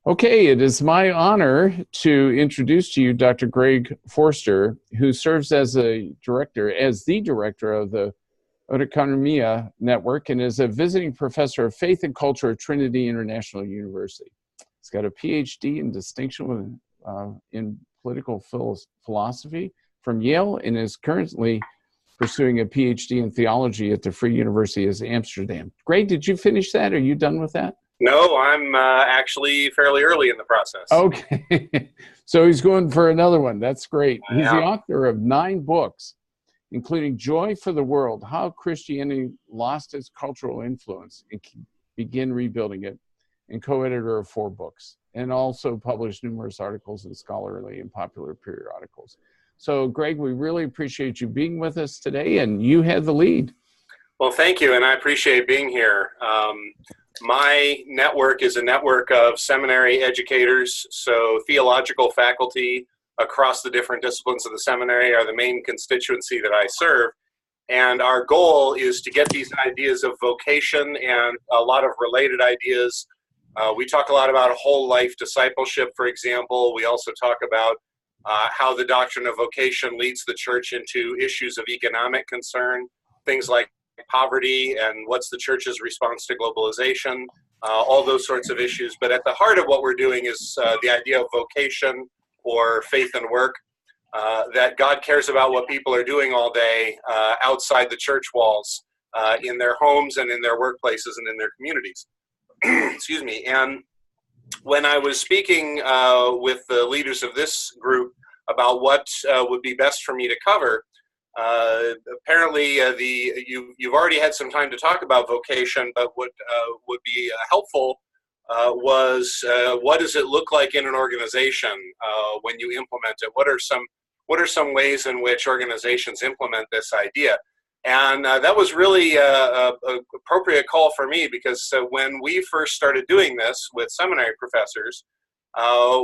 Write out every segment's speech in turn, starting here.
Okay, it is my honor to introduce to you Dr. Greg Forster, who serves as the director of the Otokonomia Network and is a visiting professor of faith and culture at Trinity International University. He's got a PhD in distinction in political philosophy from Yale and is currently pursuing a PhD in theology at the Free University of Amsterdam. Greg, did you finish that? Are you done with that? No, I'm actually fairly early in the process. Okay. So he's going for another one. That's great. He's the Yeah. author of 9 books, including Joy for the World, How Christianity Lost Its Cultural Influence and Begin Rebuilding It, and co-editor of 4 books, and also published numerous articles in scholarly and popular periodicals. So, Greg, we really appreciate you being with us today, and you had the lead. Well, thank you, and I appreciate being here. My network is a network of seminary educators, so theological faculty across the different disciplines of the seminary are the main constituency that I serve. And our goal is to get these ideas of vocation and a lot of related ideas. We talk a lot about whole life discipleship, for example. We also talk about how the doctrine of vocation leads the church into issues of economic concern, things like poverty and what's the church's response to globalization, all those sorts of issues. But at the heart of what we're doing is the idea of vocation or faith and work, that God cares about what people are doing all day outside the church walls, in their homes and in their workplaces and in their communities. Excuse me. And when I was speaking with the leaders of this group about what would be best for me to cover, apparently you've already had some time to talk about vocation, but what would be helpful was what does it look like in an organization when you implement it? What are some ways in which organizations implement this idea? And that was really an appropriate call for me, because when we first started doing this with seminary professors,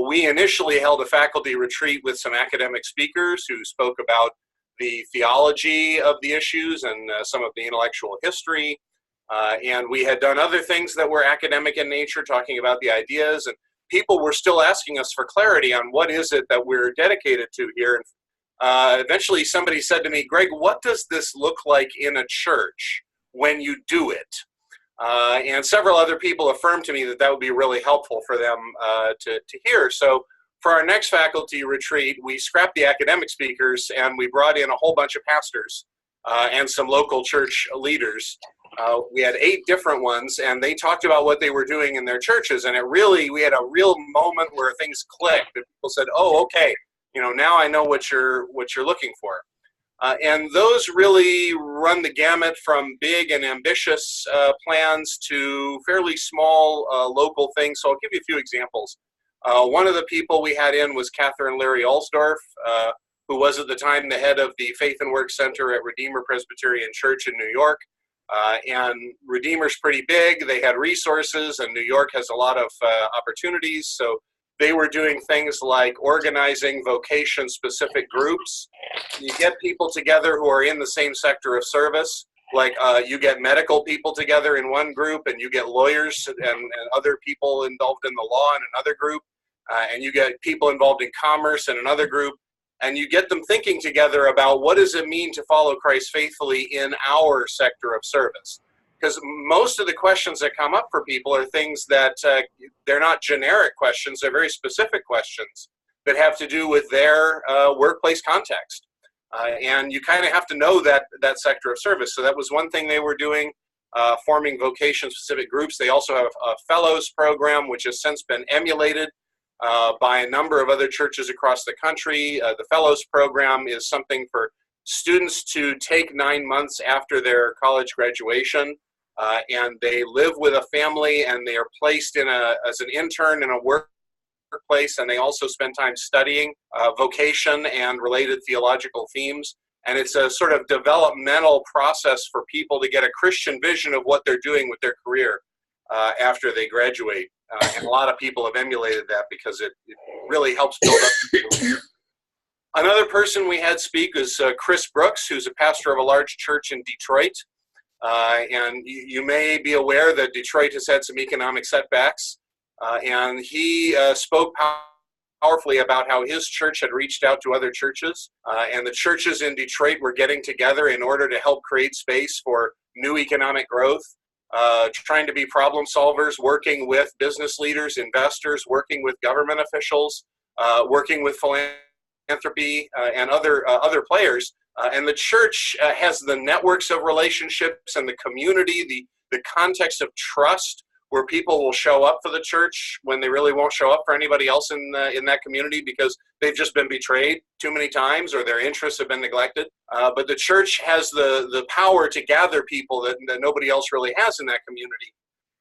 we initially held a faculty retreat with some academic speakers who spoke about the theology of the issues and some of the intellectual history. And we had done other things that were academic in nature, talking about the ideas, and people were still asking us for clarity on what is it that we're dedicated to here. And eventually somebody said to me, Greg, what does this look like in a church when you do it? And several other people affirmed to me that that would be really helpful for them to hear. So for our next faculty retreat, we scrapped the academic speakers and we brought in a whole bunch of pastors and some local church leaders. We had 8 different ones, and they talked about what they were doing in their churches. And we had a real moment where things clicked. And people said, "Oh, okay, now I know what you're looking for." And those really run the gamut from big and ambitious plans to fairly small local things. So I'll give you a few examples. One of the people we had in was Catherine Larry Alsdorf, who was at the time the head of the Faith and Work Center at Redeemer Presbyterian Church in New York. And Redeemer's pretty big. They had resources, and New York has a lot of opportunities. So they were doing things like organizing vocation-specific groups. You get people together who are in the same sector of service. Like you get medical people together in one group, and you get lawyers and other people involved in the law in another group, and you get people involved in commerce in another group, and you get them thinking together about what does it mean to follow Christ faithfully in our sector of service. Because most of the questions that come up for people are things that they're not generic questions, they're very specific questions that have to do with their workplace context. And you kind of have to know that sector of service. So that was one thing they were doing, forming vocation-specific groups. They also have a fellows program, which has since been emulated by a number of other churches across the country. The fellows program is something for students to take 9 months after their college graduation, and they live with a family, and they are placed as an intern in a workplace, and they also spend time studying vocation and related theological themes. And it's a sort of developmental process for people to get a Christian vision of what they're doing with their career after they graduate. And a lot of people have emulated that because it really helps build up. Another person we had speak is Chris Brooks, who's a pastor of a large church in Detroit. And you may be aware that Detroit has had some economic setbacks. And he spoke powerfully about how his church had reached out to other churches, and the churches in Detroit were getting together in order to help create space for new economic growth, trying to be problem solvers, working with business leaders, investors, working with government officials, working with philanthropy and other players. And the church has the networks of relationships and the community, the context of trust, where people will show up for the church when they really won't show up for anybody else in that community because they've just been betrayed too many times or their interests have been neglected. But the church has the power to gather people that nobody else really has in that community,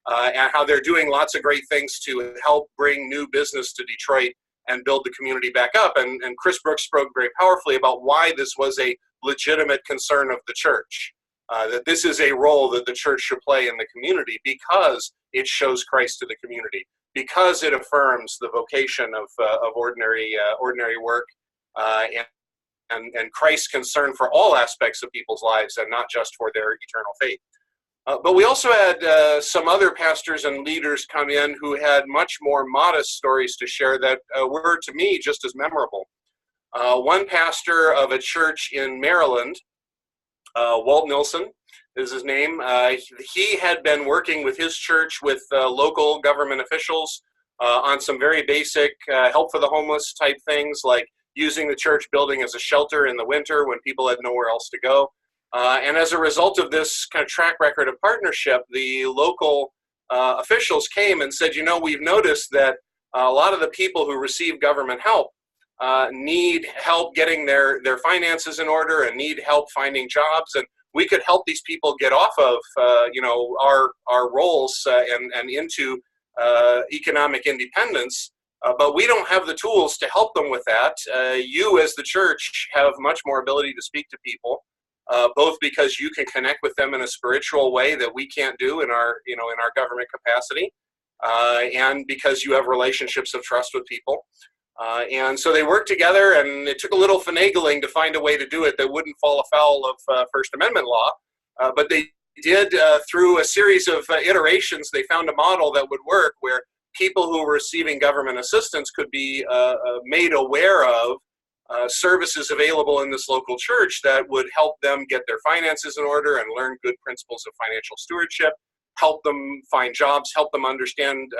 and how they're doing lots of great things to help bring new business to Detroit and build the community back up. And Chris Brooks spoke very powerfully about why this was a legitimate concern of the church. That this is a role that the church should play in the community because it shows Christ to the community, because it affirms the vocation of ordinary work, and Christ's concern for all aspects of people's lives and not just for their eternal faith. But we also had some other pastors and leaders come in who had much more modest stories to share that were, to me, just as memorable. One pastor of a church in Maryland, Walt Nilsson is his name. He had been working with his church with local government officials on some very basic help for the homeless type things, like using the church building as a shelter in the winter when people had nowhere else to go. And as a result of this kind of track record of partnership, the local officials came and said, we've noticed that a lot of the people who receive government help need help getting their finances in order and need help finding jobs, and we could help these people get off of our roles and into economic independence, but we don't have the tools to help them with that. You as the church have much more ability to speak to people, both because you can connect with them in a spiritual way that we can't do in our government capacity, and because you have relationships of trust with people. And so they worked together, and it took a little finagling to find a way to do it that wouldn't fall afoul of First Amendment law. But they did, through a series of iterations, they found a model that would work where people who were receiving government assistance could be made aware of services available in this local church that would help them get their finances in order and learn good principles of financial stewardship, help them find jobs, help them understand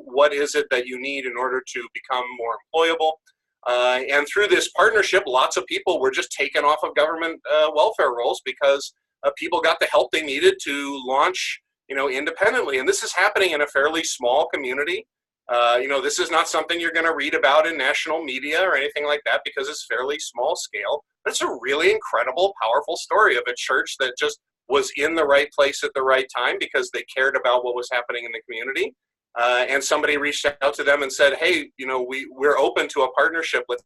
what is it that you need in order to become more employable. And through this partnership, lots of people were just taken off of government welfare rolls because people got the help they needed to launch, independently. And this is happening in a fairly small community. This is not something you're going to read about in national media or anything like that because it's fairly small scale. But it's a really incredible, powerful story of a church that just was in the right place at the right time because they cared about what was happening in the community. And somebody reached out to them and said, hey, we're open to a partnership. Let's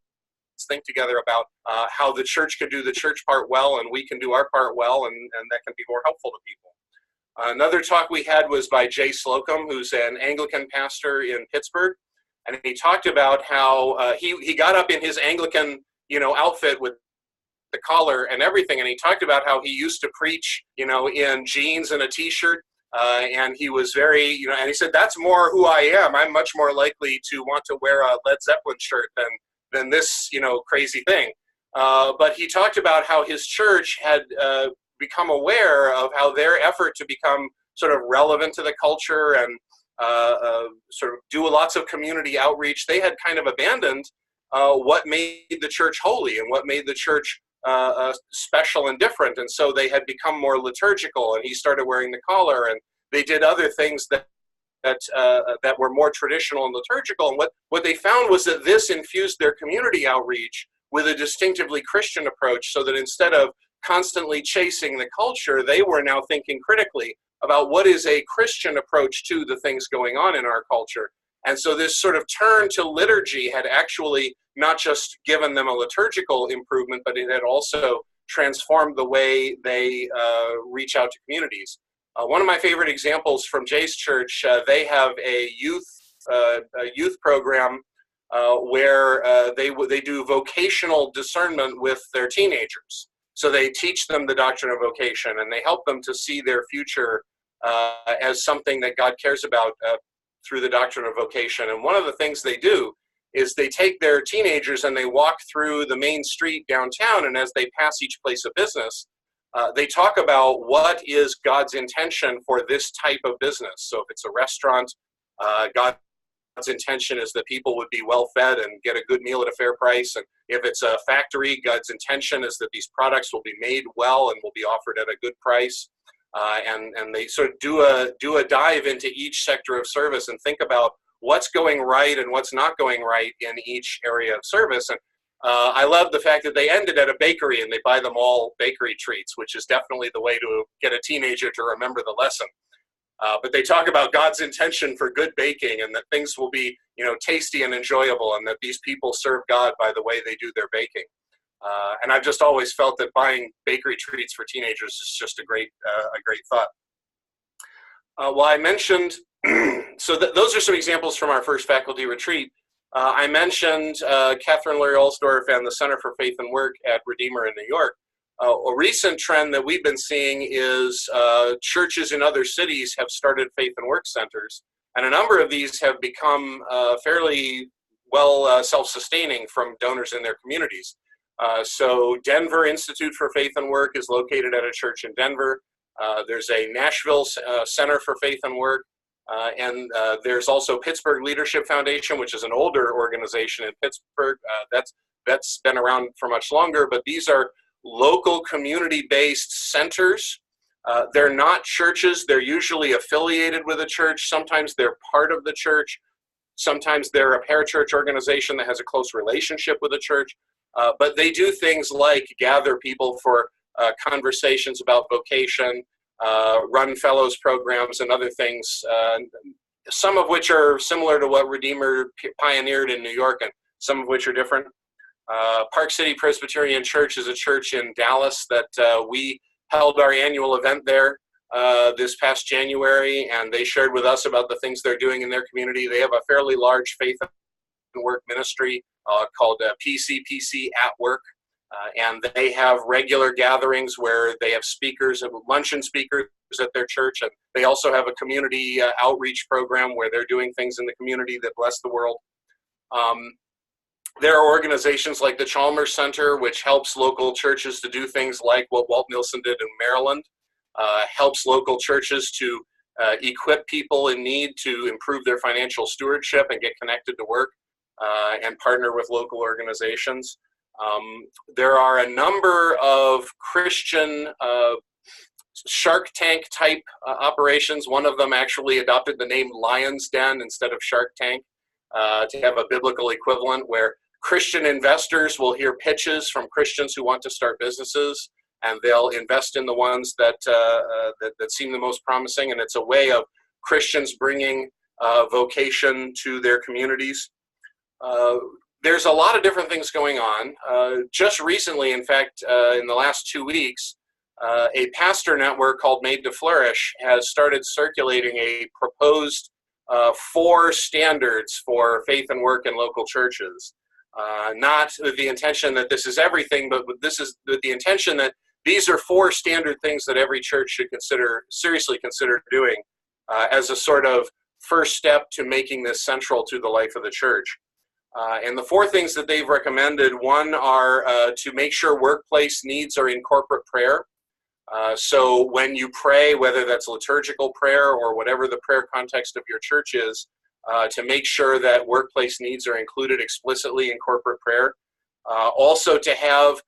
think together about how the church can do the church part well and we can do our part well, and that can be more helpful to people. Another talk we had was by Jay Slocum, who's an Anglican pastor in Pittsburgh. And he talked about how he got up in his Anglican, outfit with the collar and everything, and he talked about how he used to preach, in jeans and a t-shirt, and he was very, and he said, that's more who I am. I'm much more likely to want to wear a Led Zeppelin shirt than this, crazy thing. But he talked about how his church had become aware of how their effort to become sort of relevant to the culture and sort of do lots of community outreach, they had kind of abandoned what made the church holy and what made the church special and different. And so they had become more liturgical, and he started wearing the collar, and they did other things that were more traditional and liturgical. And what they found was that this infused their community outreach with a distinctively Christian approach, so that instead of constantly chasing the culture, they were now thinking critically about what is a Christian approach to the things going on in our culture. And so this sort of turn to liturgy had actually not just given them a liturgical improvement, but it had also transformed the way they reach out to communities. One of my favorite examples from Jay's church, they have a youth program where they do vocational discernment with their teenagers. So they teach them the doctrine of vocation, and they help them to see their future as something that God cares about, through the doctrine of vocation. And one of the things they do is they take their teenagers and they walk through the main street downtown, and as they pass each place of business, they talk about what is God's intention for this type of business. So if it's a restaurant, God's intention is that people would be well fed and get a good meal at a fair price. And if it's a factory, God's intention is that these products will be made well and will be offered at a good price. And they sort of do a dive into each sector of service and think about what's going right and what's not going right in each area of service. And I love the fact that they ended at a bakery and they buy them all bakery treats, which is definitely the way to get a teenager to remember the lesson. But they talk about God's intention for good baking and that things will be, tasty and enjoyable, and that these people serve God by the way they do their baking. And I've just always felt that buying bakery treats for teenagers is just a great thought. Well, I mentioned, those are some examples from our first faculty retreat. I mentioned Catherine Larry Alsdorf and the Center for Faith and Work at Redeemer in New York. A recent trend that we've been seeing is churches in other cities have started faith and work centers, and a number of these have become fairly well self-sustaining from donors in their communities. So Denver Institute for Faith and Work is located at a church in Denver. There's a Nashville Center for Faith and Work. And there's also Pittsburgh Leadership Foundation, which is an older organization in Pittsburgh. That's been around for much longer, but these are local community-based centers. They're not churches. They're usually affiliated with a church. Sometimes they're part of the church. Sometimes they're a parachurch organization that has a close relationship with a church. But they do things like gather people for conversations about vocation, run fellows programs and other things, some of which are similar to what Redeemer pioneered in New York and some of which are different. Park City Presbyterian Church is a church in Dallas that we held our annual event there this past January, and they shared with us about the things they're doing in their community. They have a fairly large faith and work ministry called PCPC at Work. And they have regular gatherings where they have speakers, luncheon speakers at their church. And they also have a community outreach program where they're doing things in the community that bless the world. There are organizations like the Chalmers Center, which helps local churches to do things like what Walt Nielsen did in Maryland, helps local churches to equip people in need to improve their financial stewardship and get connected to work and partner with local organizations. There are a number of Christian Shark Tank type operations. One of them actually adopted the name Lion's Den instead of Shark Tank to have a biblical equivalent, where Christian investors will hear pitches from Christians who want to start businesses, and they'll invest in the ones that seem the most promising. And it's a way of Christians bringing vocation to their communities. There's a lot of different things going on. Just recently, in fact, in the last 2 weeks, a pastor network called Made to Flourish has started circulating a proposed 4 standards for faith and work in local churches. Not with the intention that this is everything, but this is with the intention that these are 4 standard things that every church should seriously consider doing as a sort of first step to making this central to the life of the church. And the 4 things that they've recommended, one are to make sure workplace needs are in corporate prayer. So when you pray, whether that's liturgical prayer or whatever the prayer context of your church is, to make sure that workplace needs are included explicitly in corporate prayer. Also to have,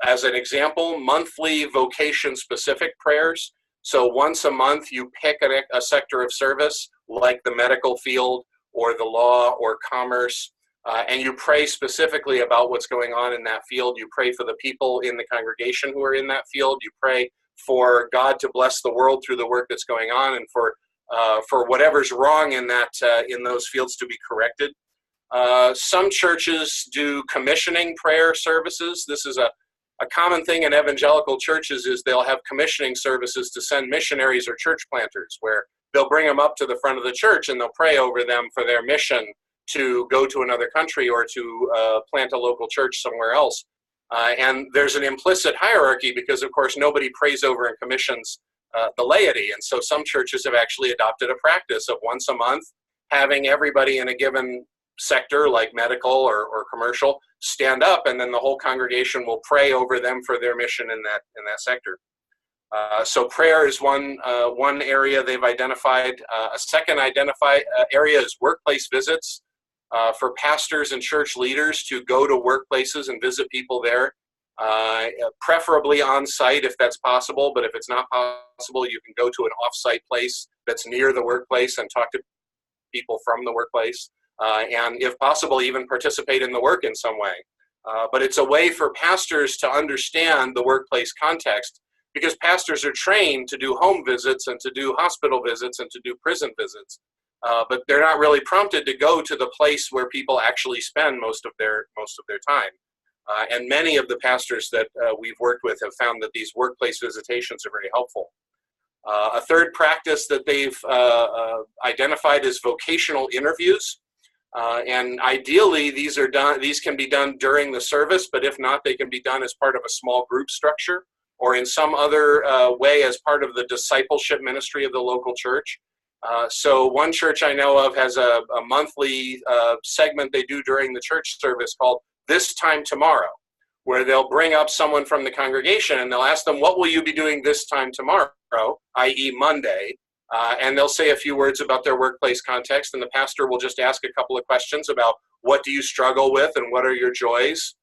as an example, monthly vocation-specific prayers. So once a month you pick a sector of service, like the medical field, or the law, or commerce, and you pray specifically about what's going on in that field. You pray for the people in the congregation who are in that field. You pray for God to bless the world through the work that's going on, and for whatever's wrong in those fields to be corrected. Some churches do commissioning prayer services. This is a common thing in evangelical churches, is they'll have commissioning services to send missionaries or church planters, where they'll bring them up to the front of the church and they'll pray over them for their mission to go to another country or to plant a local church somewhere else. And there's an implicit hierarchy because, of course, nobody prays over and commissions the laity. And so some churches have actually adopted a practice of once a month having everybody in a given sector, like medical or commercial, stand up, and then the whole congregation will pray over them for their mission in that sector. So prayer is one area they've identified. A second area is workplace visits for pastors and church leaders to go to workplaces and visit people there, preferably on site if that's possible. But if it's not possible, you can go to an off-site place that's near the workplace and talk to people from the workplace, and if possible, even participate in the work in some way. But it's a way for pastors to understand the workplace context, because pastors are trained to do home visits and to do hospital visits and to do prison visits, but they're not really prompted to go to the place where people actually spend most of their time. And many of the pastors that we've worked with have found that these workplace visitations are very helpful. A third practice that they've identified is vocational interviews. And ideally, these can be done during the service, but if not, they can be done as part of a small group structure or in some other way as part of the discipleship ministry of the local church. So one church I know of has a monthly segment they do during the church service called This Time Tomorrow, where they'll bring up someone from the congregation and they'll ask them, what will you be doing this time tomorrow, i.e. Monday? And they'll say a few words about their workplace context, and the pastor will just ask a couple of questions about what do you struggle with and what are your joys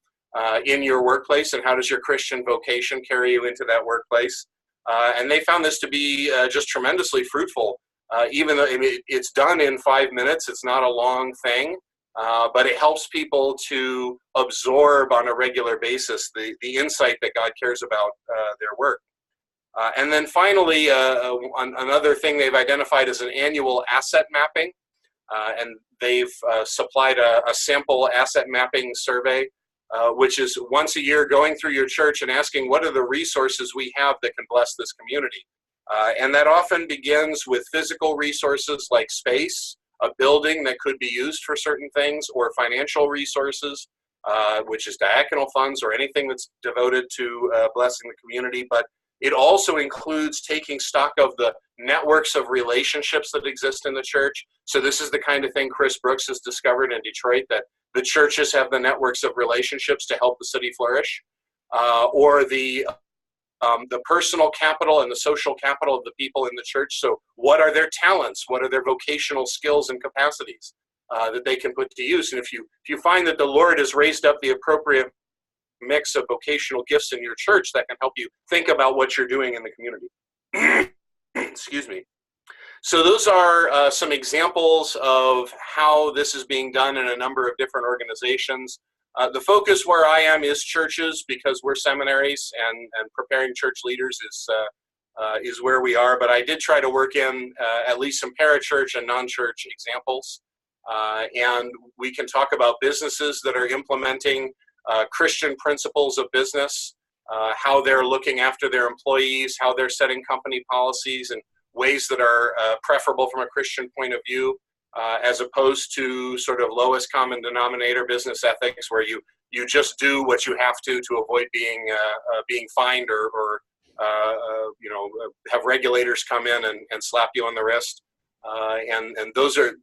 in your workplace, and how does your Christian vocation carry you into that workplace? And they found this to be just tremendously fruitful, even though it's done in 5 minutes. It's not a long thing, but it helps people to absorb on a regular basis the insight that God cares about their work. And then finally, another thing they've identified is an annual asset mapping, and they've supplied a sample asset mapping survey, which is once a year going through your church and asking what are the resources we have that can bless this community. And that often begins with physical resources like space, a building that could be used for certain things, or financial resources, which is diaconal funds or anything that's devoted to blessing the community. But it also includes taking stock of the networks of relationships that exist in the church. So this is the kind of thing Chris Brooks has discovered in Detroit, that the churches have the networks of relationships to help the city flourish, or the personal capital and the social capital of the people in the church. So what are their talents? What are their vocational skills and capacities that they can put to use? And if you find that the Lord has raised up the appropriate mix of vocational gifts in your church, that can help you think about what you're doing in the community. Excuse me. So those are some examples of how this is being done in a number of different organizations. The focus where I am is churches, because we're seminaries, and preparing church leaders is where we are. But I did try to work in at least some parachurch and non-church examples. And we can talk about businesses that are implementing Christian principles of business, how they're looking after their employees, how they're setting company policies in ways that are preferable from a Christian point of view, as opposed to sort of lowest common denominator business ethics, where you just do what you have to avoid being fined or have regulators come in and slap you on the wrist. And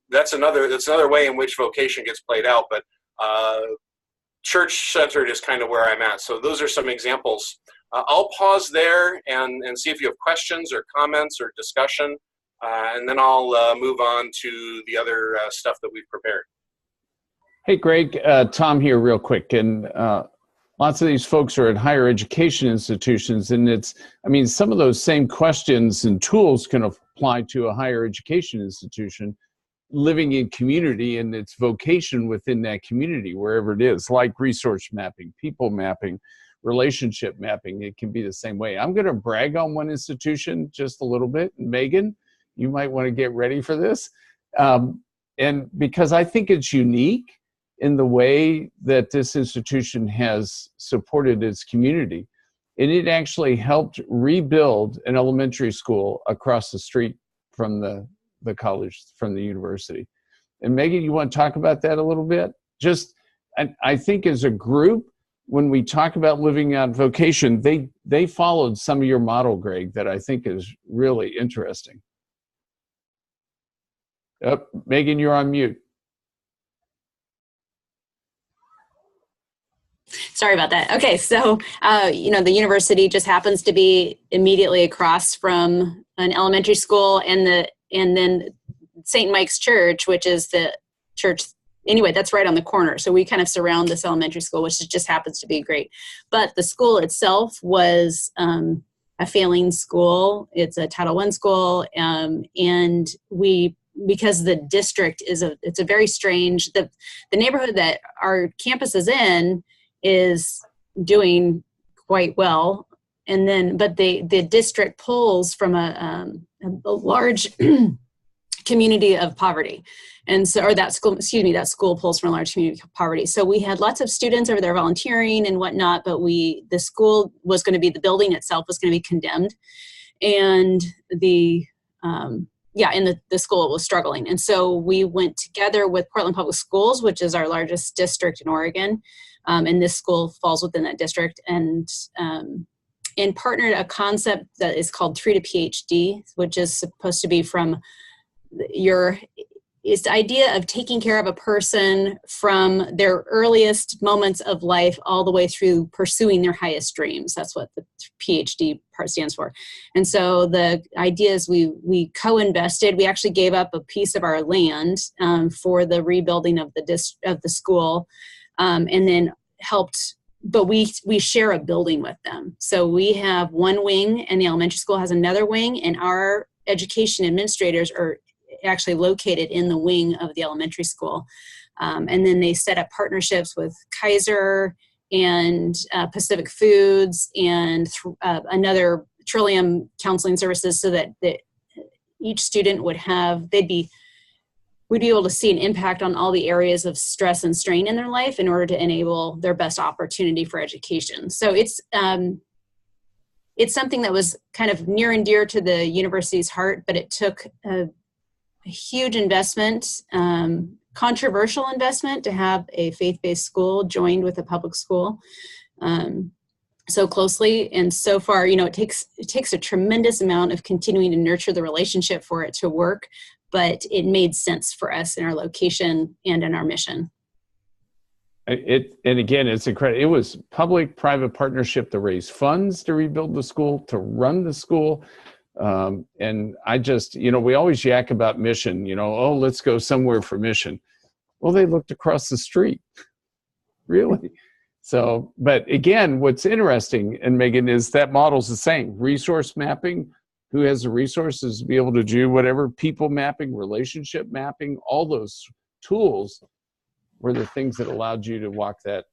that's another way in which vocation gets played out. But church-centered is kind of where I'm at. So those are some examples. I'll pause there and see if you have questions or comments or discussion, and then I'll move on to the other stuff that we've prepared. Hey, Greg, Tom here real quick. And lots of these folks are at higher education institutions, and some of those same questions and tools can apply to a higher education institution living in community and its vocation within that community, wherever it is, like resource mapping, people mapping, relationship mapping. It can be the same way. I'm going to brag on one institution just a little bit. Megan, you might want to get ready for this. And because I think it's unique in the way that this institution has supported its community. And it actually helped rebuild an elementary school across the street from the college, from the university. And Megan, you want to talk about that a little bit? I think as a group, when we talk about living out vocation, they followed some of your model, Greg, that I think is really interesting. Megan, you're on mute. Sorry about that. Okay, so the university just happens to be immediately across from an elementary school, and then St. Mike's Church, which is the church. Anyway, that's right on the corner. So we kind of surround this elementary school, which just happens to be great. But the school itself was a failing school. It's a Title I school, and because the district it's a very strange. The neighborhood that our campus is in is doing quite well, and then but the district pulls from a large community of poverty, and so that school pulls from a large community of poverty. So we had lots of students over there volunteering and whatnot, but the school was going to be, the building itself was going to be condemned, and the school was struggling. And so we went together with Portland Public Schools, which is our largest district in Oregon, and this school falls within that district, and partnered a concept that is called 3 to PhD, which is supposed to be from it's the idea of taking care of a person from their earliest moments of life all the way through pursuing their highest dreams. That's what the PhD part stands for. And so the idea is we co-invested. We actually gave up a piece of our land for the rebuilding of the school, and then helped. But we share a building with them. So we have one wing, and the elementary school has another wing, and our education administrators are actually located in the wing of the elementary school. And then they set up partnerships with Kaiser and Pacific Foods and another Trillium Counseling Services, so that each student we'd be able to see an impact on all the areas of stress and strain in their life in order to enable their best opportunity for education. So it's something that was kind of near and dear to the university's heart, but it took a huge investment, controversial investment, to have a faith-based school joined with a public school so closely. And so far, it takes a tremendous amount of continuing to nurture the relationship for it to work, but it made sense for us in our location and in our mission. And again, it's incredible. It was public-private partnership to raise funds to rebuild the school, to run the school. And I just, we always yak about mission, let's go somewhere for mission. Well, they looked across the street, really. So, but again, what's interesting, and Megan, is that model's the same. Resource mapping, who has the resources to be able to do whatever, people mapping, relationship mapping, all those tools were the things that allowed you to walk that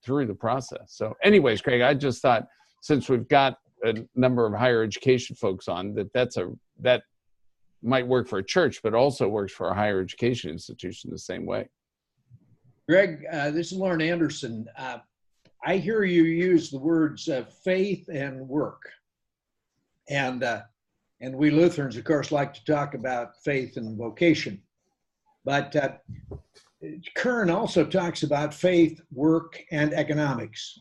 through the process. So anyways, Craig, I just thought, since we've got a number of higher education folks on, that might work for a church, but also works for a higher education institution the same way. Greg, this is Lauren Anderson. I hear you use the words faith and work. And we Lutherans, of course, like to talk about faith and vocation. But Kern also talks about faith, work, and economics.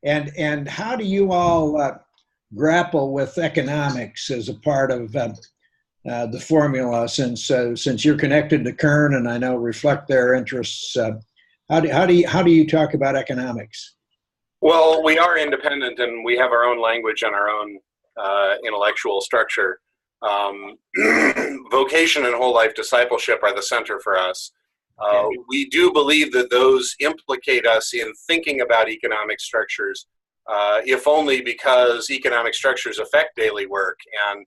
And how do you all grapple with economics as a part of the formula, since you're connected to Kern and I know reflect their interests? How do you talk about economics? Well, we are independent and we have our own language and our own intellectual structure. Vocation and whole life discipleship are the center for us. We do believe that those implicate us in thinking about economic structures, if only because economic structures affect daily work. And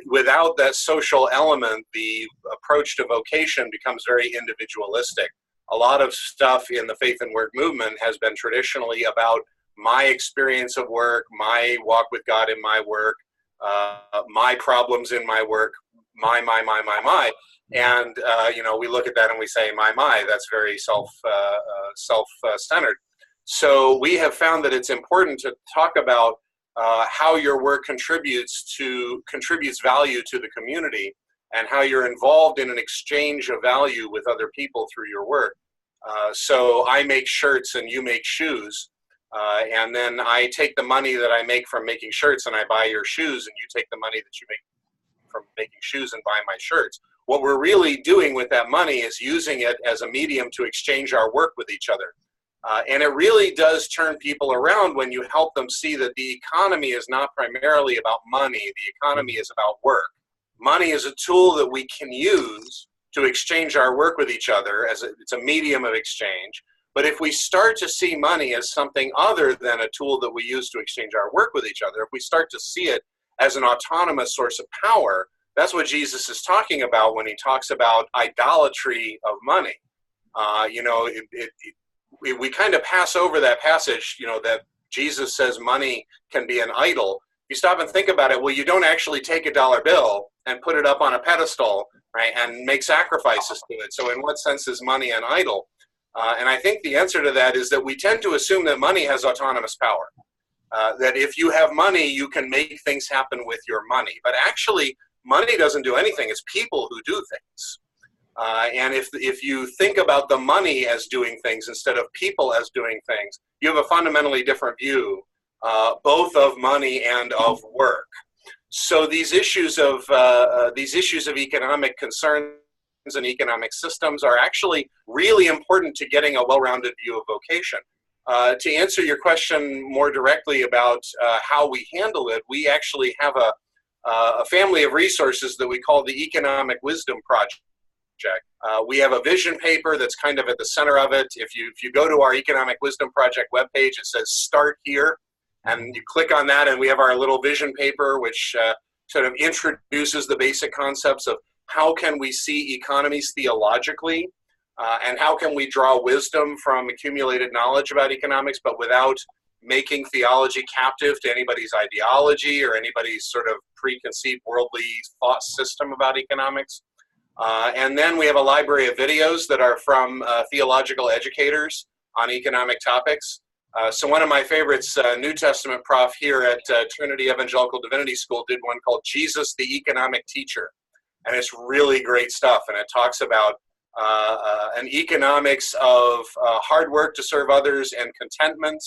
without that social element, the approach to vocation becomes very individualistic. A lot of stuff in the faith and work movement has been traditionally about my experience of work, my walk with God in my work, my problems in my work, my. And, we look at that and we say, my, that's very self-centered. So we have found that it's important to talk about how your work contributes value to the community and how you're involved in an exchange of value with other people through your work. So I make shirts and you make shoes. And then I take the money that I make from making shirts and I buy your shoes, and you take the money that you make from making shoes and buy my shirts. What we're really doing with that money is using it as a medium to exchange our work with each other. And it really does turn people around when you help them see that the economy is not primarily about money. The economy is about work. Money is a tool that we can use to exchange our work with each other. It's a medium of exchange. But if we start to see money as something other than a tool that we use to exchange our work with each other, if we start to see it as an autonomous source of power, that's what Jesus is talking about when he talks about idolatry of money. We kind of pass over that passage, that Jesus says money can be an idol. If you stop and think about it, well, you don't actually take a dollar bill and put it up on a pedestal, right, and make sacrifices to it. So in what sense is money an idol? And I think the answer to that is that we tend to assume that money has autonomous power. That if you have money, you can make things happen with your money. But actually, money doesn't do anything. It's people who do things. And if you think about the money as doing things instead of people as doing things, you have a fundamentally different view, both of money and of work. So these issues of economic concerns and economic systems are actually really important to getting a well-rounded view of vocation. To answer your question more directly about how we handle it, we actually have a family of resources that we call the Economic Wisdom Project. We have a vision paper that's kind of at the center of it. If you go to our Economic Wisdom Project webpage, it says Start Here, and you click on that, and we have our little vision paper, which sort of introduces the basic concepts of how can we see economies theologically, and how can we draw wisdom from accumulated knowledge about economics, but without making theology captive to anybody's ideology or anybody's sort of preconceived worldly thought system about economics. And then we have a library of videos that are from theological educators on economic topics. So one of my favorites, New Testament prof here at Trinity Evangelical Divinity School, did one called Jesus the Economic Teacher. And it's really great stuff. And it talks about an economics of hard work to serve others and contentment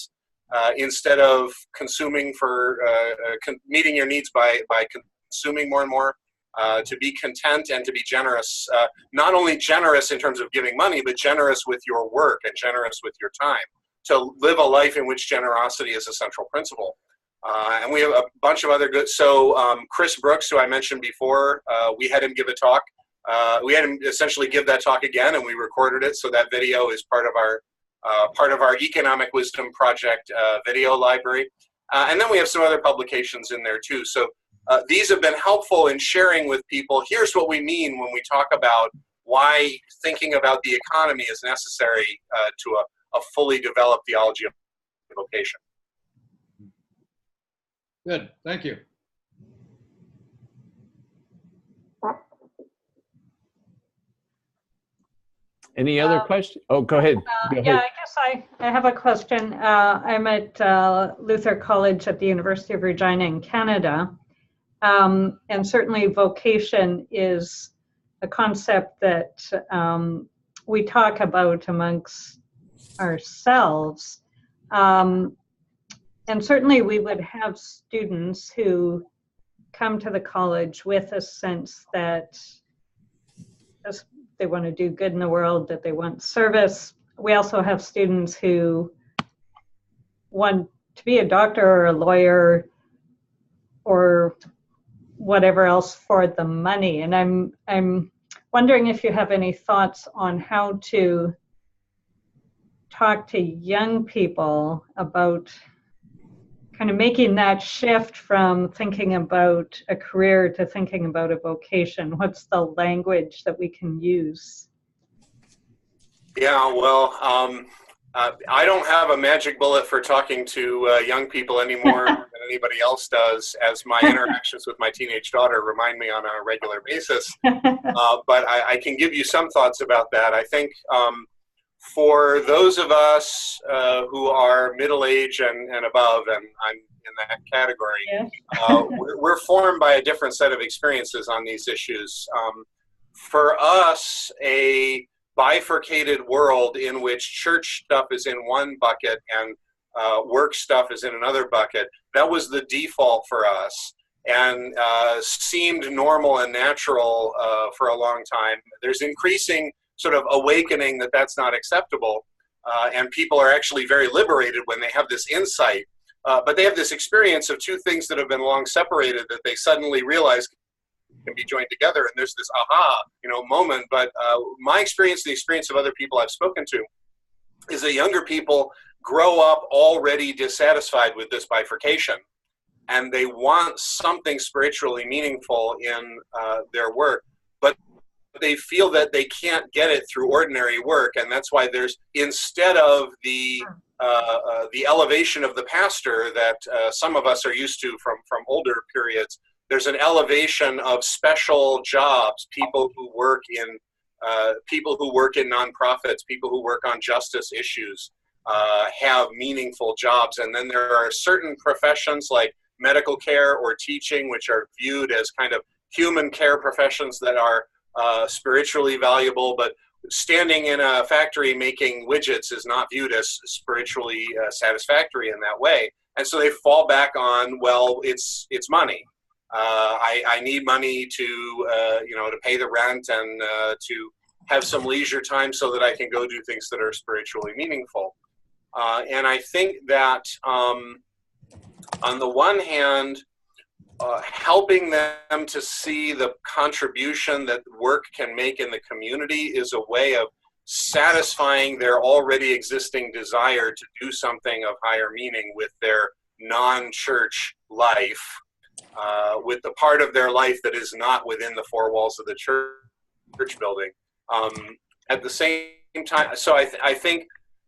instead of consuming for meeting your needs by consuming more and more. To be content and to be generous, not only generous in terms of giving money, but generous with your work and generous with your time, to live a life in which generosity is a central principle. And we have a bunch of other good, so Chris Brooks, who I mentioned before, we had him give a talk. We had him essentially give that talk again, and we recorded it, so that video is part of our Economic Wisdom Project video library. And then we have some other publications in there too. So these have been helpful in sharing with people, here's what we mean when we talk about why thinking about the economy is necessary to a fully developed theology of vocation. Good, thank you. Any other questions? Oh, go ahead. Go ahead. Yeah, I guess I have a question. I'm at Luther College at the University of Regina in Canada. And certainly vocation is a concept that we talk about amongst ourselves. And certainly we would have students who come to the college with a sense that they want to do good in the world, that they want service. We also have students who want to be a doctor or a lawyer or whatever else for the money. And I'm wondering if you have any thoughts on how to talk to young people about kind of making that shift from thinking about a career to thinking about a vocation. What's the language that we can use? Yeah, well, I don't have a magic bullet for talking to young people anymore than anybody else does, as my interactions with my teenage daughter remind me on a regular basis. But I can give you some thoughts about that. I think for those of us who are middle-aged and above, and I'm in that category, yeah. We're formed by a different set of experiences on these issues. For us, a bifurcated world in which church stuff is in one bucket and work stuff is in another bucket. That was the default for us, and seemed normal and natural for a long time. There's increasing sort of awakening that that's not acceptable, and people are actually very liberated when they have this insight. But they have this experience of two things that have been long separated that they suddenly realize can be joined together, and there's this aha, moment. But my experience, the experience of other people I've spoken to, is that younger people grow up already dissatisfied with this bifurcation, and they want something spiritually meaningful in their work, but they feel that they can't get it through ordinary work, and that's why there's, instead of the elevation of the pastor that some of us are used to from older periods, there's an elevation of special jobs, people who work in nonprofits, people who work on justice issues, have meaningful jobs. And then there are certain professions like medical care or teaching, which are viewed as kind of human care professions that are spiritually valuable, but standing in a factory making widgets is not viewed as spiritually satisfactory in that way. And so they fall back on, well, it's money. I need money to pay the rent and to have some leisure time so that I can go do things that are spiritually meaningful. And I think that on the one hand, helping them to see the contribution that work can make in the community is a way of satisfying their already existing desire to do something of higher meaning with their non-church life, with the part of their life that is not within the four walls of the church building. At the same time, so I think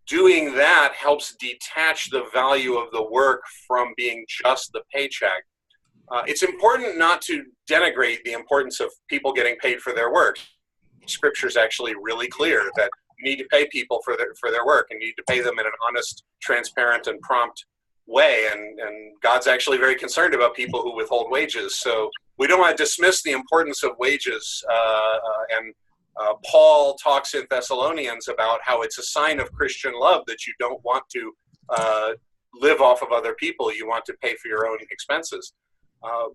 doing that helps detach the value of the work from being just the paycheck. It's important not to denigrate the importance of people getting paid for their work. Scripture is actually really clear that you need to pay people for their work, and you need to pay them in an honest, transparent, and prompt way. And God's actually very concerned about people who withhold wages. So we don't want to dismiss the importance of wages. And Paul talks in Thessalonians about how it's a sign of Christian love that you don't want to live off of other people. You want to pay for your own expenses.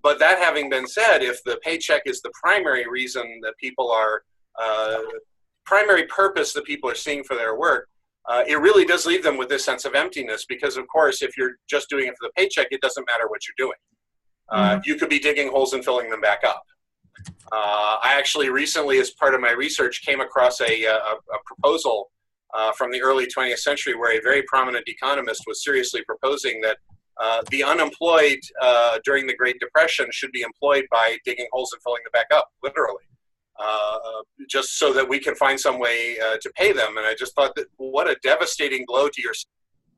But that having been said, if the paycheck is the primary reason that people are, primary purpose that people are seeing for their work, it really does leave them with this sense of emptiness, because of course, if you're just doing it for the paycheck, it doesn't matter what you're doing. You could be digging holes and filling them back up. I actually recently, as part of my research, came across a proposal from the early 20th century where a very prominent economist was seriously proposing that the unemployed during the Great Depression should be employed by digging holes and filling them back up, literally, just so that we can find some way to pay them. And I just thought that what a devastating blow to your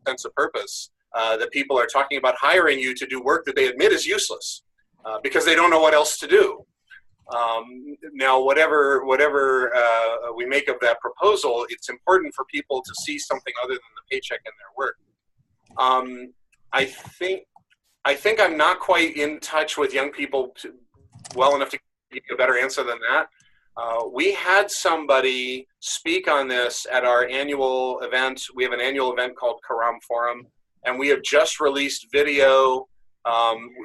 sense of purpose that people are talking about hiring you to do work that they admit is useless because they don't know what else to do. Now, whatever we make of that proposal, it's important for people to see something other than the paycheck in their work. I think I'm not quite in touch with young people well enough to give you a better answer than that. We had somebody speak on this at our annual event. We have an annual event called Karam Forum, and we have just released video.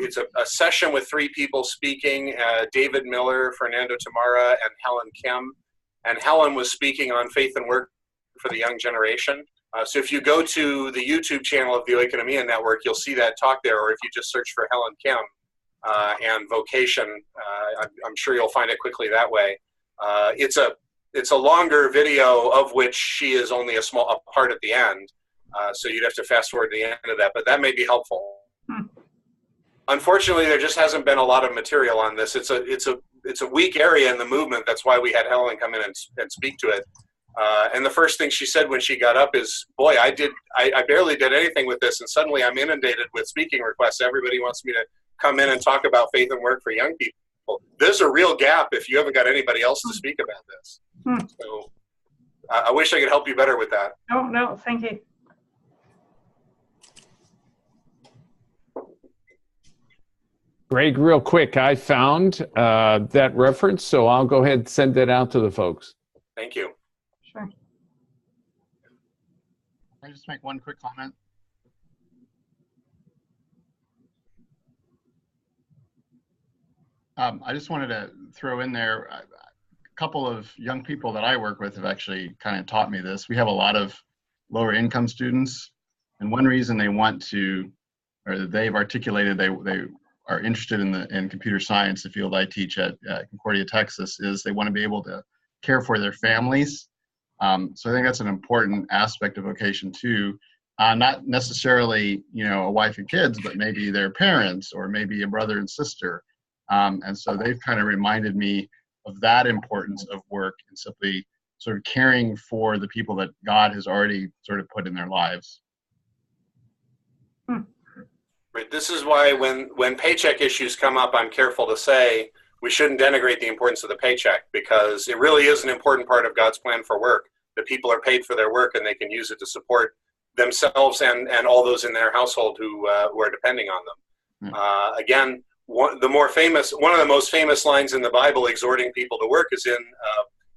It's a session with 3 people speaking, David Miller, Fernando Tamara, and Helen Kim. And Helen was speaking on faith and work for the young generation. So if you go to the YouTube channel of the Oikonomia Network, you'll see that talk there, or if you just search for Helen Kim and vocation, I'm sure you'll find it quickly that way. It's a longer video of which she is only a part at the end, so you'd have to fast forward to the end of that, but that may be helpful. Unfortunately, there just hasn't been a lot of material on this. It's a weak area in the movement. That's why we had Helen come in and speak to it. And the first thing she said when she got up is, boy, I barely did anything with this, and suddenly I'm inundated with speaking requests. Everybody wants me to come in and talk about faith and work for young people. There's a real gap if you haven't got anybody else to speak about this. So I wish I could help you better with that. No, thank you. Greg, real quick, I found that reference, so I'll go ahead and send that out to the folks. Thank you. Sure. Can I just make one quick comment? I just wanted to throw in there, a couple of young people that I work with have actually kind of taught me this. We have a lot of lower income students, and one reason they want to, or they've articulated they are interested in computer science, the field I teach at Concordia, Texas, is they want to be able to care for their families. So I think that's an important aspect of vocation too. Not necessarily, a wife and kids, but maybe their parents or maybe a brother and sister. And so they've kind of reminded me of that importance of work and simply sort of caring for the people that God has already sort of put in their lives. Right. This is why when paycheck issues come up, I'm careful to say we shouldn't denigrate the importance of the paycheck, because it really is an important part of God's plan for work, that people are paid for their work and they can use it to support themselves and all those in their household who are depending on them. Again, one of the most famous lines in the Bible exhorting people to work is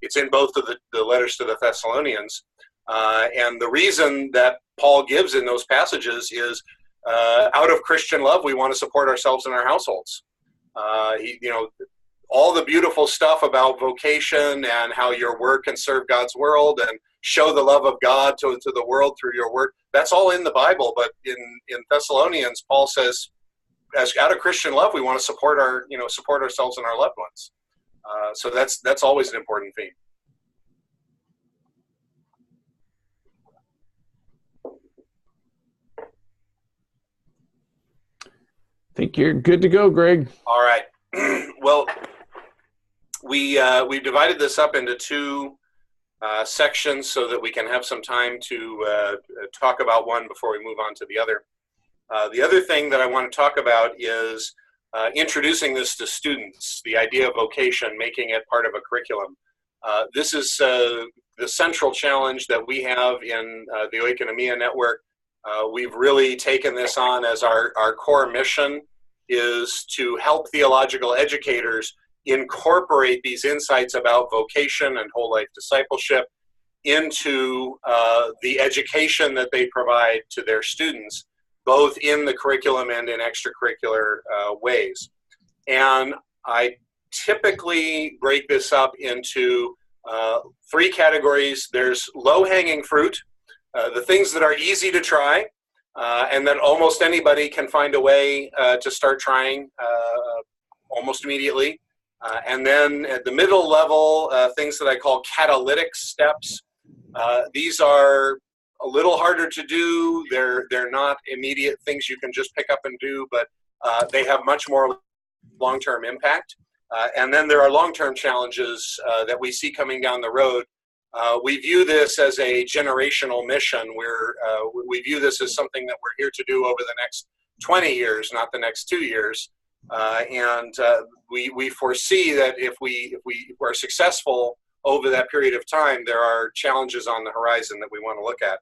it's in both of the letters to the Thessalonians. And the reason that Paul gives in those passages is out of Christian love, we want to support ourselves and our households. All the beautiful stuff about vocation and how your work can serve God's world and show the love of God to the world through your work, that's all in the Bible. But in Thessalonians, Paul says, as out of Christian love, we want to support ourselves and our loved ones. So that's always an important theme. I think you're good to go, Greg. All right. Well, we've divided this up into two sections so that we can have some time to talk about one before we move on to the other. The other thing that I want to talk about is introducing this to students, the idea of vocation, making it part of a curriculum. This is the central challenge that we have in the Oikonomia Network. We've really taken this on as our core mission is to help theological educators incorporate these insights about vocation and whole life discipleship into the education that they provide to their students, both in the curriculum and in extracurricular ways. And I typically break this up into three categories. There's low-hanging fruit, the things that are easy to try, and that almost anybody can find a way to start trying almost immediately. And then at the middle level, things that I call catalytic steps. These are a little harder to do. They're not immediate things you can just pick up and do, but they have much more long-term impact. And then there are long-term challenges that we see coming down the road. We view this as a generational mission where we view this as something that we're here to do over the next 20 years, not the next 2 years. And we foresee that if we are successful over that period of time, there are challenges on the horizon that we want to look at.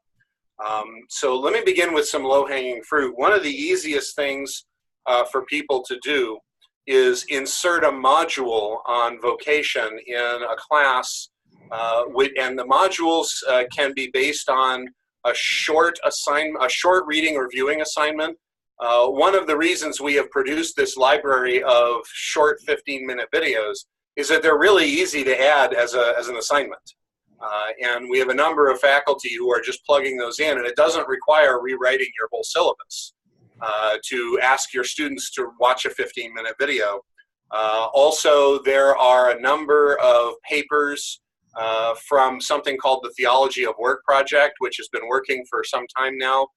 So let me begin with some low-hanging fruit. One of the easiest things for people to do is insert a module on vocation in a class, and the modules can be based on a short reading or viewing assignment. One of the reasons we have produced this library of short 15-minute videos is that they're really easy to add as an assignment. And we have a number of faculty who are just plugging those in, and it doesn't require rewriting your whole syllabus to ask your students to watch a 15-minute video. Also, there are a number of papers from something called the Theology of Work Project, which has been working for some time now.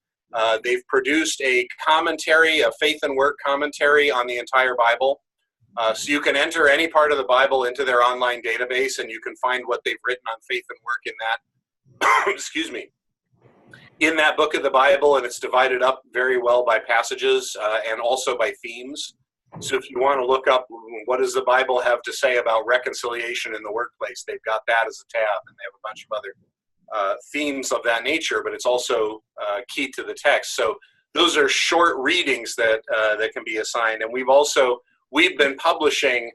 They've produced a commentary, a faith and work commentary on the entire Bible. So you can enter any part of the Bible into their online database, and you can find what they've written on faith and work in that, excuse me, in that book of the Bible, and it's divided up very well by passages and also by themes. So if you want to look up what does the Bible have to say about reconciliation in the workplace, they've got that as a tab, and they have a bunch of other themes of that nature, but it's also key to the text. So those are short readings that can be assigned. And we've been publishing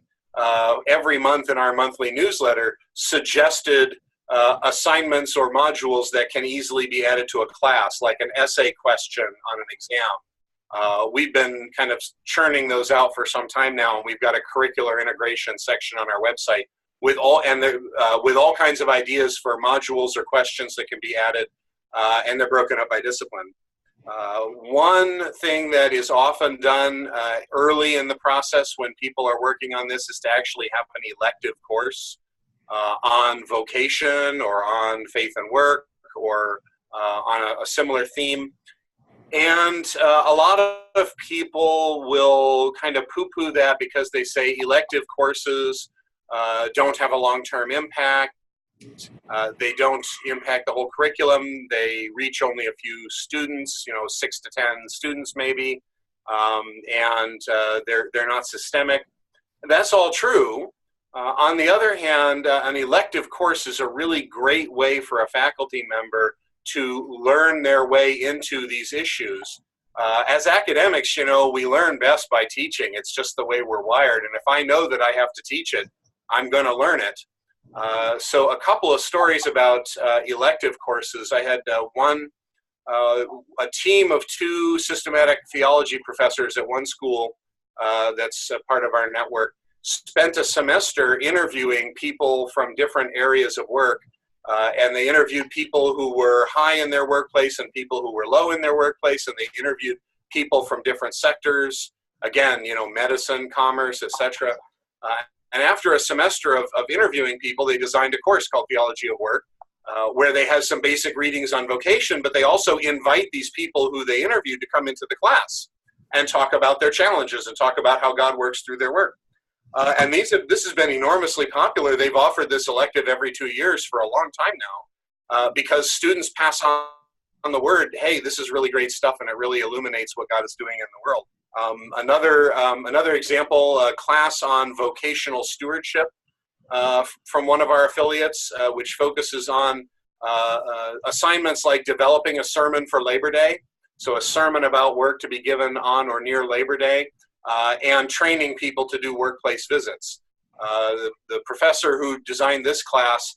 every month in our monthly newsletter suggested assignments or modules that can easily be added to a class, like an essay question on an exam. We've been kind of churning those out for some time now, and we've got a curricular integration section on our website with all kinds of ideas for modules or questions that can be added, and they're broken up by discipline. One thing that is often done early in the process when people are working on this is to actually have an elective course on vocation or on faith and work or on a similar theme. And a lot of people will kind of poo-poo that because they say elective courses don't have a long-term impact. They don't impact the whole curriculum. They reach only a few students, 6 to 10 students maybe, and they're not systemic. That's all true. On the other hand, an elective course is a really great way for a faculty member to learn their way into these issues. As academics, we learn best by teaching. It's just the way we're wired. And if I know that I have to teach it, I'm going to learn it. So a couple of stories about elective courses. I had a team of 2 systematic theology professors at one school that's a part of our network spent a semester interviewing people from different areas of work. And they interviewed people who were high in their workplace and people who were low in their workplace, and they interviewed people from different sectors, again, medicine, commerce, etc. And after a semester of interviewing people, they designed a course called Theology of Work, where they have some basic readings on vocation, but they also invite these people who they interviewed to come into the class and talk about their challenges and talk about how God works through their work. And this has been enormously popular. They've offered this elective every 2 years for a long time now, because students pass on the word, hey, this is really great stuff, and it really illuminates what God is doing in the world. Another example, a class on vocational stewardship from one of our affiliates, which focuses on assignments like developing a sermon for Labor Day, so a sermon about work to be given on or near Labor Day, and training people to do workplace visits. The professor who designed this class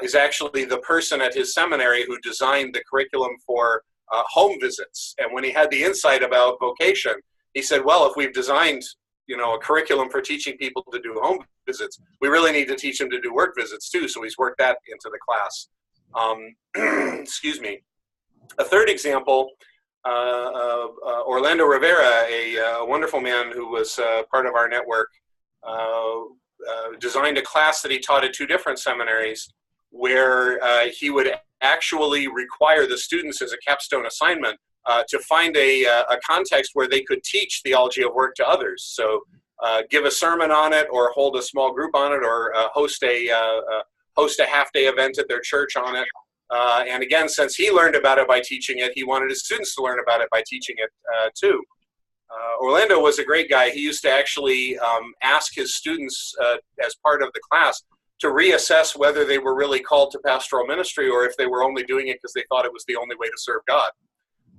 is actually the person at his seminary who designed the curriculum for home visits. And when he had the insight about vocation, he said, well, if we've designed a curriculum for teaching people to do home visits, we really need to teach them to do work visits too. So he's worked that into the class. Excuse me. A third example, Orlando Rivera, a wonderful man who was part of our network, designed a class that he taught at 2 different seminaries where he would actually require the students as a capstone assignment to find a context where they could teach theology of work to others. So give a sermon on it, or hold a small group on it, or host a half-day event at their church on it. And again, since he learned about it by teaching it, he wanted his students to learn about it by teaching it too. Orlando was a great guy. He used to actually ask his students as part of the class to reassess whether they were really called to pastoral ministry or if they were only doing it because they thought it was the only way to serve God.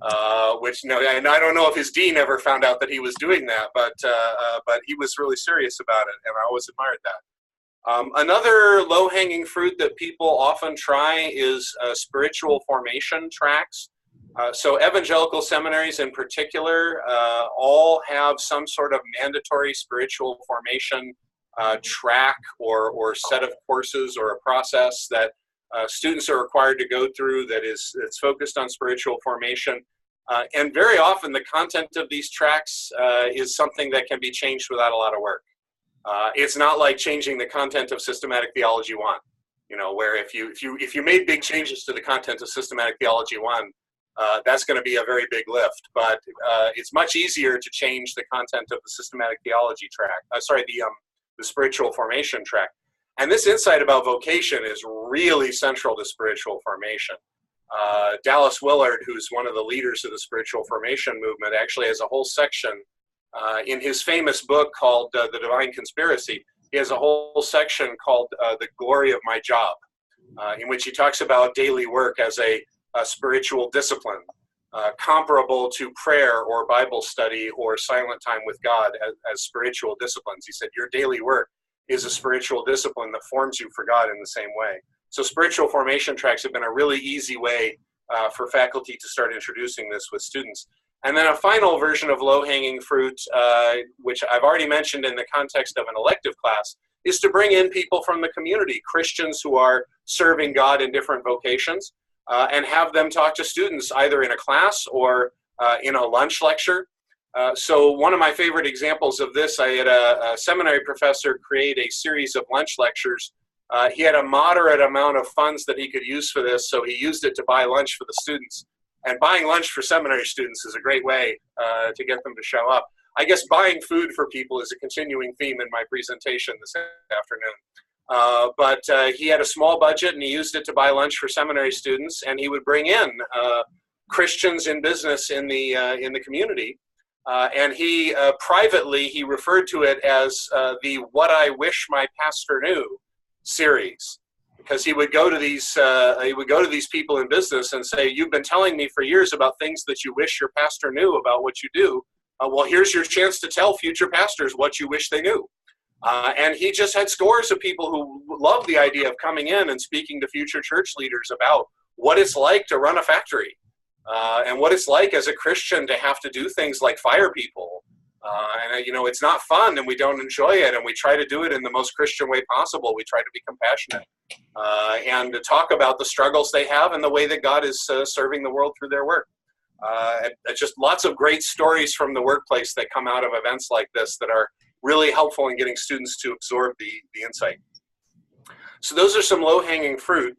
And I don't know if his dean ever found out that he was doing that, but he was really serious about it, and I always admired that. Another low-hanging fruit that people often try is spiritual formation tracks. So evangelical seminaries in particular all have some sort of mandatory spiritual formation track or set of courses or a process that students are required to go through that's focused on spiritual formation. And very often the content of these tracks is something that can be changed without a lot of work. It's not like changing the content of Systematic Theology 1, where if you made big changes to the content of Systematic Theology 1, that's going to be a very big lift. But it's much easier to change the content of the Systematic Theology track. The spiritual formation track. And this insight about vocation is really central to spiritual formation. Dallas Willard, who's one of the leaders of the spiritual formation movement, actually has a whole section in his famous book called The Divine Conspiracy. He has a whole section called The Glory of My Job, in which he talks about daily work as a spiritual discipline, comparable to prayer or Bible study or silent time with God as spiritual disciplines. He said, your daily work is a spiritual discipline that forms you for God in the same way. So spiritual formation tracks have been a really easy way for faculty to start introducing this with students. And then a final version of low-hanging fruit, which I've already mentioned in the context of an elective class, is to bring in people from the community, Christians who are serving God in different vocations, and have them talk to students either in a class or in a lunch lecture. So one of my favorite examples of this, I had a seminary professor create a series of lunch lectures. He had a moderate amount of funds that he could use for this, so he used it to buy lunch for the students. And buying lunch for seminary students is a great way to get them to show up. I guess buying food for people is a continuing theme in my presentation this afternoon. But he had a small budget and he used it to buy lunch for seminary students, and he would bring in Christians in business in the community. And he privately, he referred to it as the What I Wish My Pastor Knew series. Because he would go to these people in business and say, "You've been telling me for years about things that you wish your pastor knew about what you do. Well, here's your chance to tell future pastors what you wish they knew." And he just had scores of people who loved the idea of coming in and speaking to future church leaders about what it's like to run a factory and what it's like as a Christian to have to do things like fire people. And, you know, it's not fun and we don't enjoy it, and we try to do it in the most Christian way possible. We try to be compassionate and to talk about the struggles they have and the way that God is serving the world through their work. Just lots of great stories from the workplace that come out of events like this that are really helpful in getting students to absorb the insight. So those are some low-hanging fruit.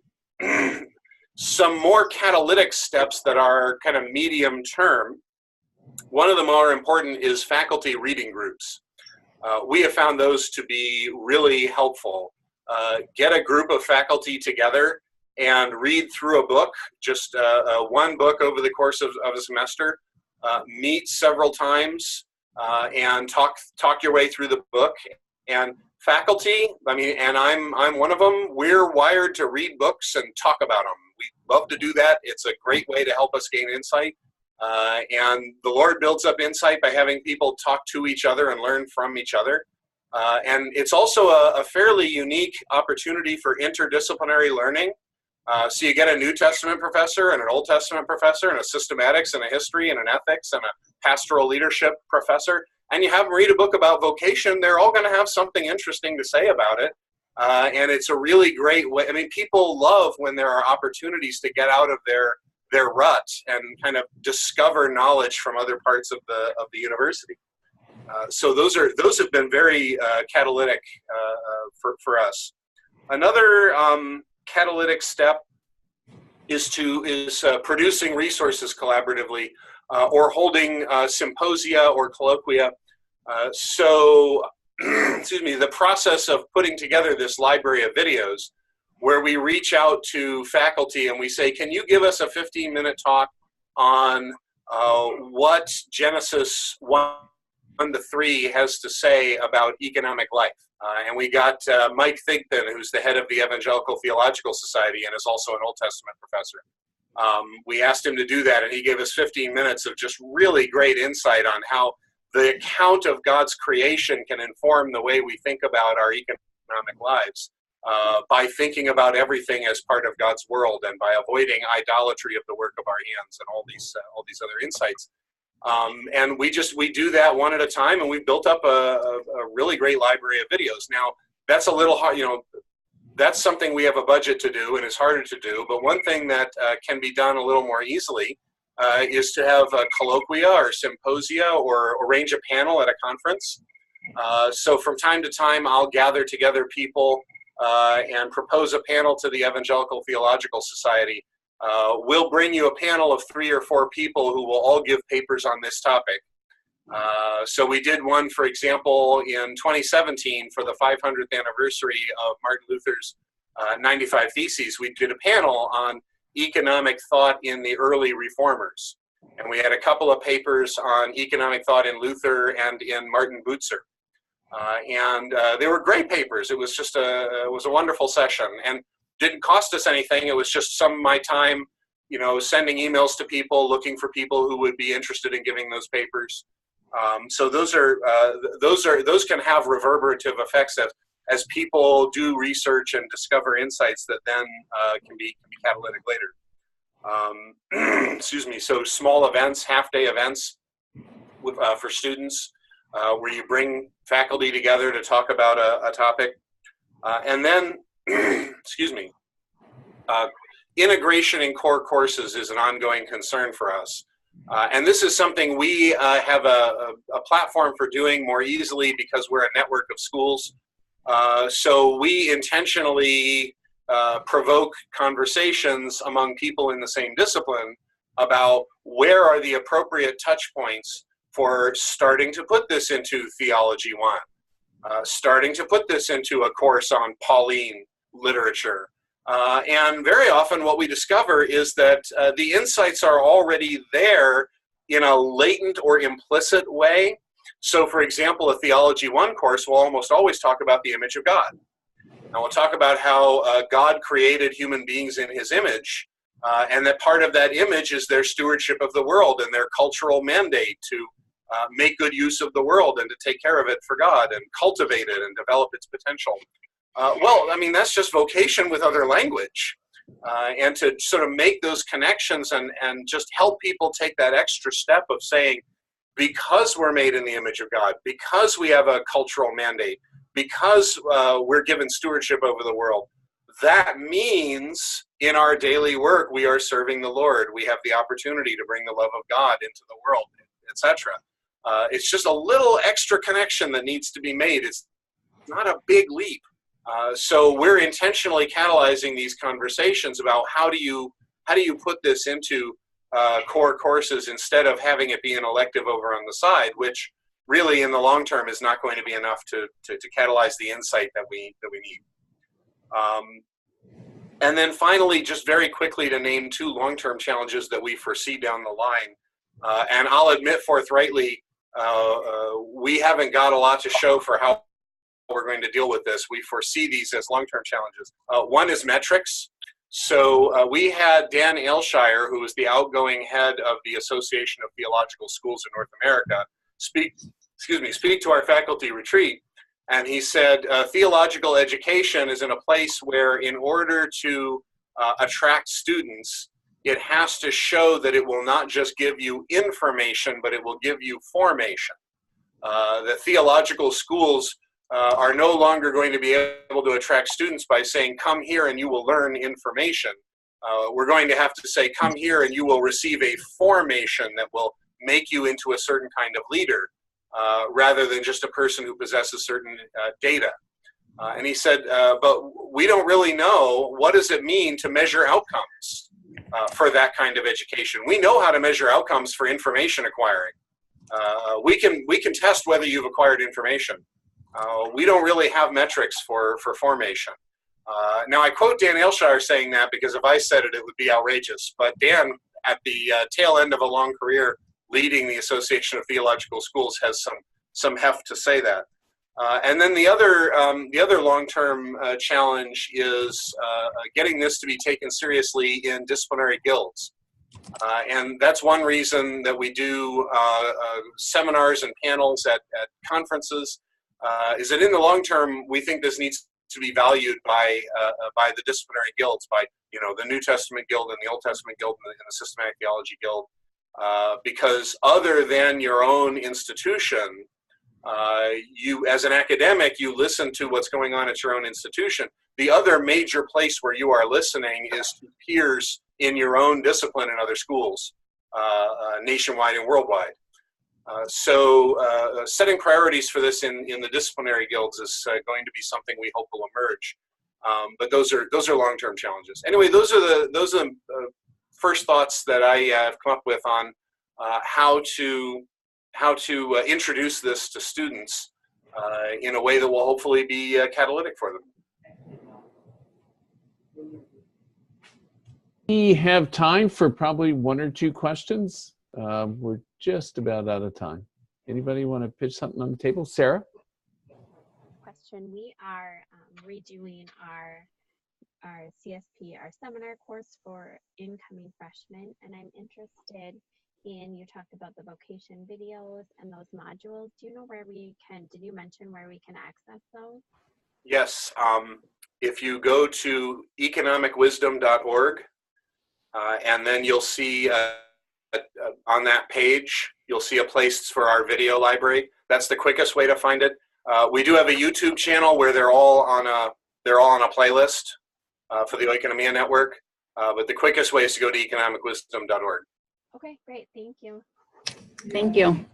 Some more catalytic steps that are kind of medium term. One of the more important is faculty reading groups. We have found those to be really helpful. Get a group of faculty together and read through a book, just one book over the course of a semester. Meet several times and talk your way through the book. And faculty, I mean, and I'm one of them, we're wired to read books and talk about them. We love to do that. It's a great way to help us gain insight. And the Lord builds up insight by having people talk to each other and learn from each other. And it's also a fairly unique opportunity for interdisciplinary learning. So you get a New Testament professor and an Old Testament professor and a systematics and a history and an ethics and a pastoral leadership professor, and you have them read a book about vocation. They're all going to have something interesting to say about it. And it's a really great way. I mean, people love when there are opportunities to get out of their rut and kind of discover knowledge from other parts of the university. So those have been very catalytic for us. Another catalytic step is producing resources collaboratively or holding symposia or colloquia. Excuse me, the process of putting together this library of videos where we reach out to faculty and we say, can you give us a 15-minute talk on what Genesis 1-3 has to say about economic life? And we got Mike Thigpen, who's the head of the Evangelical Theological Society and is also an Old Testament professor. We asked him to do that, and he gave us 15 minutes of just really great insight on how the account of God's creation can inform the way we think about our economic lives by thinking about everything as part of God's world and by avoiding idolatry of the work of our hands and all these other insights. And we do that one at a time, and we've built up a really great library of videos. Now, that's a little hard, that's something we have a budget to do, and it's harder to do. But one thing that can be done a little more easily is to have a colloquia or symposia or arrange a panel at a conference. So from time to time, I'll gather together people and propose a panel to the Evangelical Theological Society. We'll bring you a panel of 3 or 4 people who will all give papers on this topic. So we did one, for example, in 2017 for the 500th anniversary of Martin Luther's 95 Theses. We did a panel on economic thought in the early reformers. And we had a couple of papers on economic thought in Luther and in Martin Bucer. And they were great papers. It was just it was a wonderful session and didn't cost us anything. It was just some of my time, sending emails to people, looking for people who would be interested in giving those papers. So those can have reverberative effects as people do research and discover insights that then can be catalytic later. Excuse me. So small events, half-day events for students, where you bring faculty together to talk about a topic, and then, excuse me, integration in core courses is an ongoing concern for us. And this is something we have a platform for doing more easily because we're a network of schools. So we intentionally provoke conversations among people in the same discipline about where are the appropriate touch points for starting to put this into Theology 1, starting to put this into a course on Pauline literature. And very often what we discover is that the insights are already there in a latent or implicit way. So for example, a Theology 1 course will almost always talk about the image of God. And we'll talk about how God created human beings in his image, and that part of that image is their stewardship of the world and their cultural mandate to make good use of the world and to take care of it for God and cultivate it and develop its potential. Well, I mean, that's just vocation with other language. And to sort of make those connections and just help people take that extra step of saying, because we're made in the image of God, because we have a cultural mandate, because we're given stewardship over the world, that means in our daily work we are serving the Lord. We have the opportunity to bring the love of God into the world, etc. It's just a little extra connection that needs to be made. It's not a big leap. So we're intentionally catalyzing these conversations about how do you put this into core courses instead of having it be an elective over on the side, which really in the long term is not going to be enough to catalyze the insight that we need. And then finally, just very quickly to name two long-term challenges that we foresee down the line. And I'll admit forthrightly, we haven't got a lot to show for how we're going to deal with this. We foresee these as long-term challenges. One is metrics. So we had Dan Aylshire, who is the outgoing head of the Association of Theological Schools in North America, speak to our faculty retreat. And he said, theological education is in a place where in order to attract students, it has to show that it will not just give you information, but it will give you formation. The theological schools are no longer going to be able to attract students by saying, come here and you will learn information. We're going to have to say, come here and you will receive a formation that will make you into a certain kind of leader, rather than just a person who possesses certain data. And he said, but we don't really know what does it mean to measure outcomes for that kind of education. We know how to measure outcomes for information acquiring. We can test whether you've acquired information. We don't really have metrics for formation. Now I quote Dan Aylshire saying that because if I said it, it would be outrageous. But Dan, at the tail end of a long career leading the Association of Theological Schools, has some heft to say that. And then the other long-term challenge is getting this to be taken seriously in disciplinary guilds. And that's one reason that we do seminars and panels at conferences, is that in the long term, we think this needs to be valued by the disciplinary guilds, by the New Testament Guild and the Old Testament Guild and the Systematic Theology Guild, because other than your own institution, you as an academic, you listen to what's going on at your own institution. The other major place where you are listening is to peers in your own discipline in other schools, nationwide and worldwide. So setting priorities for this in the disciplinary guilds is going to be something we hope will emerge. But those are long-term challenges. Anyway, those are the first thoughts that I have come up with on how to introduce this to students in a way that will hopefully be catalytic for them. We have time for probably one or two questions. We're just about out of time. Anybody want to pitch something on the table? Sarah? Question. We are redoing our CSP, our seminar course for incoming freshmen, and I'm interested in, you talked about the vocation videos and those modules. Do you know where we can, did you mention where we can access those? Yes. If you go to economicwisdom.org, and then you'll see on that page, you'll see a place for our video library. That's the quickest way to find it. We do have a YouTube channel where they're all on a playlist for the Oikonomia Network. But the quickest way is to go to economicwisdom.org. Okay, great. Thank you. Thank you.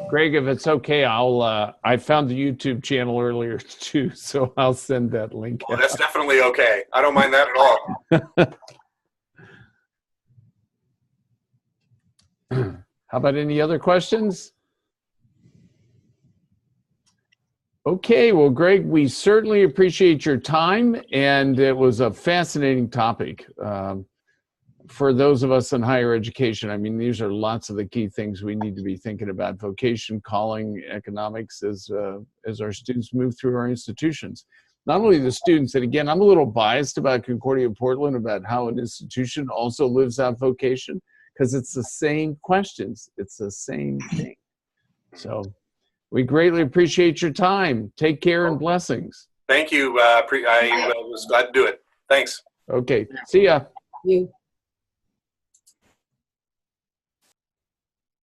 Greg, if it's okay, I found the YouTube channel earlier too, so I'll send that link. Oh, that's definitely okay. I don't mind that at all. How about any other questions? Okay, well, Greg, we certainly appreciate your time, and it was a fascinating topic. For those of us in higher education, I mean, these are lots of the key things we need to be thinking about: vocation, calling, economics, as our students move through our institutions. Not only the students, and again, I'm a little biased about Concordia Portland, about how an institution also lives out vocation, because it's the same questions. It's the same thing. So we greatly appreciate your time. Take care and blessings. Thank you. I was glad to do it. Thanks. Okay. See ya. You.